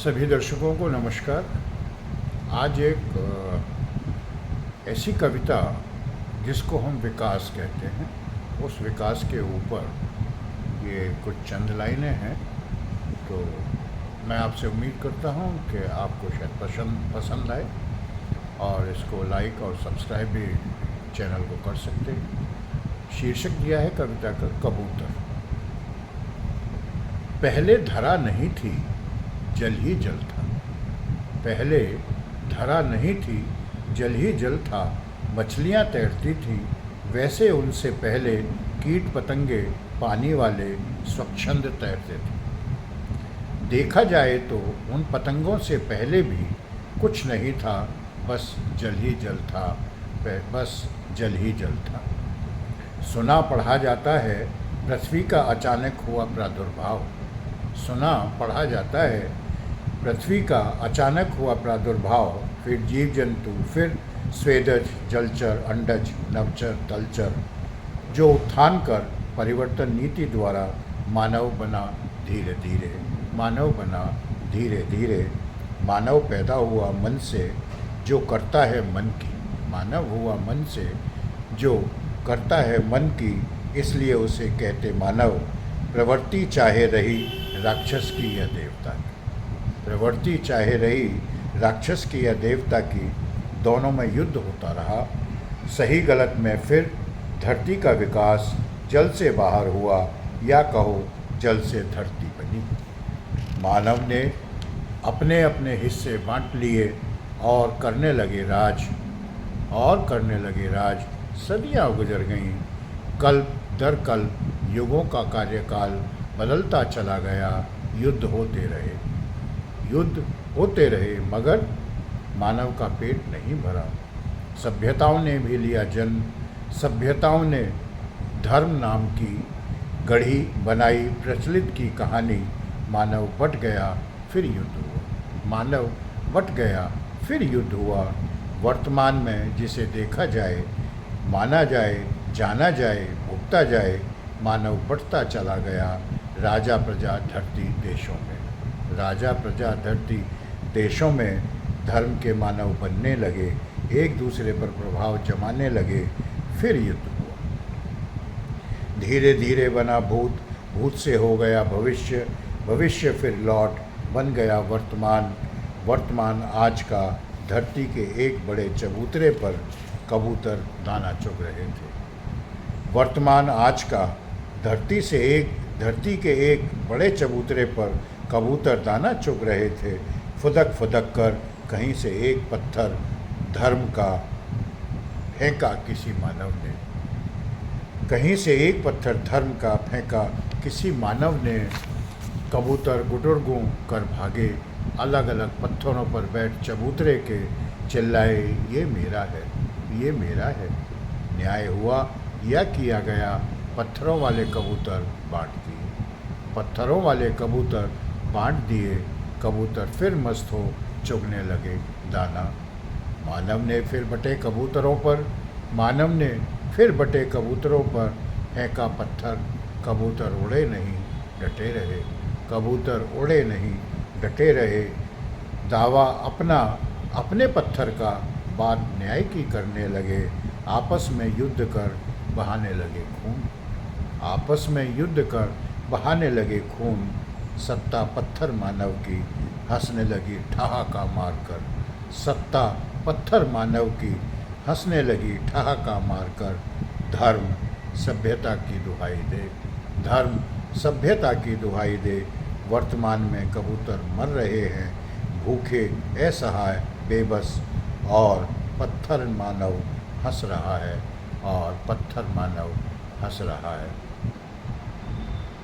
सभी दर्शकों को नमस्कार। आज एक ऐसी कविता जिसको हम विकास कहते हैं, उस विकास के ऊपर ये कुछ चंद लाइनें हैं। तो मैं आपसे उम्मीद करता हूँ कि आपको शायद पसंद आए और इसको लाइक और सब्सक्राइब भी चैनल को कर सकते हैं। शीर्षक दिया है कविता का कबूतर। पहले धरा नहीं थी, जल ही जल था। पहले धरा नहीं थी, जल ही जल था। मछलियाँ तैरती थीं, वैसे उनसे पहले कीट पतंगे पानी वाले स्वच्छंद तैरते थे। देखा जाए तो उन पतंगों से पहले भी कुछ नहीं था, बस जल ही जल था, बस जल ही जल था। सुना पढ़ा जाता है पृथ्वी का अचानक हुआ प्रादुर्भाव। सुना पढ़ा जाता है पृथ्वी का अचानक हुआ प्रादुर्भाव, फिर जीव जंतु, फिर स्वेदज, जलचर, अंडज, नवचर, तलचर, जो उत्थान कर परिवर्तन नीति द्वारा मानव बना धीरे धीरे। मानव बना धीरे धीरे। मानव पैदा हुआ मन से, जो करता है मन की। मानव हुआ मन से, जो करता है मन की, इसलिए उसे कहते मानव। प्रवृत्ति चाहे रही राक्षस की या देवता की। प्रवृत्ति चाहे रही राक्षस की या देवता की, दोनों में युद्ध होता रहा। सही गलत में फिर धरती का विकास जल से बाहर हुआ, या कहो जल से धरती बनी। मानव ने अपने अपने हिस्से बांट लिए और करने लगे राज, और करने लगे राज। सदियाँ गुजर गईं, कल्प दर कल्प युगों का कार्यकाल बदलता चला गया। युद्ध होते रहे, युद्ध होते रहे, मगर मानव का पेट नहीं भरा। सभ्यताओं ने भी लिया जन्म, सभ्यताओं ने धर्म नाम की गढ़ी बनाई प्रचलित की कहानी। मानव बट गया फिर युद्ध हुआ। मानव बट गया फिर युद्ध हुआ। वर्तमान में जिसे देखा जाए, माना जाए, जाना जाए, भुगता जाए, मानव बढ़ता चला गया राजा प्रजा धरती देशों में। राजा प्रजा धरती देशों में धर्म के मानव बनने लगे, एक दूसरे पर प्रभाव जमाने लगे, फिर युद्ध हुआ। धीरे धीरे बना भूत, भूत से हो गया भविष्य, भविष्य फिर लौट बन गया वर्तमान। वर्तमान आज का धरती के एक बड़े चबूतरे पर कबूतर दाना चुग रहे थे। वर्तमान आज का धरती के एक बड़े चबूतरे पर कबूतर दाना चुग रहे थे। फुदक फुदक कर कहीं से एक पत्थर धर्म का फेंका किसी मानव ने। कहीं से एक पत्थर धर्म का फेंका किसी मानव ने। कबूतर गुटुरगू कर भागे, अलग अलग पत्थरों पर बैठ चबूतरे के चिल्लाए, ये मेरा है, ये मेरा है। न्याय हुआ या किया गया, पत्थरों वाले कबूतर बांट दिए। पत्थरों वाले कबूतर बांट दिए। कबूतर फिर मस्त हो चुगने लगे दाना। मानव ने फिर बटे कबूतरों पर, मानव ने फिर बटे कबूतरों पर फेंका पत्थर। कबूतर उड़े नहीं, डटे रहे। कबूतर उड़े नहीं, डटे रहे। दावा अपना अपने पत्थर का, बात न्याय की करने लगे। आपस में युद्ध कर बहाने लगे खून। आपस में युद्ध कर बहाने लगे खून। सत्ता पत्थर मानव की हंसने लगी ठहाका मारकर। सत्ता पत्थर मानव की हंसने लगी ठहाका मारकर। धर्म सभ्यता की दुहाई दे, धर्म सभ्यता की दुहाई दे। वर्तमान में कबूतर मर रहे हैं, भूखे, असहाय, बेबस, और पत्थर मानव हंस रहा है, और पत्थर मानव हंस रहा है।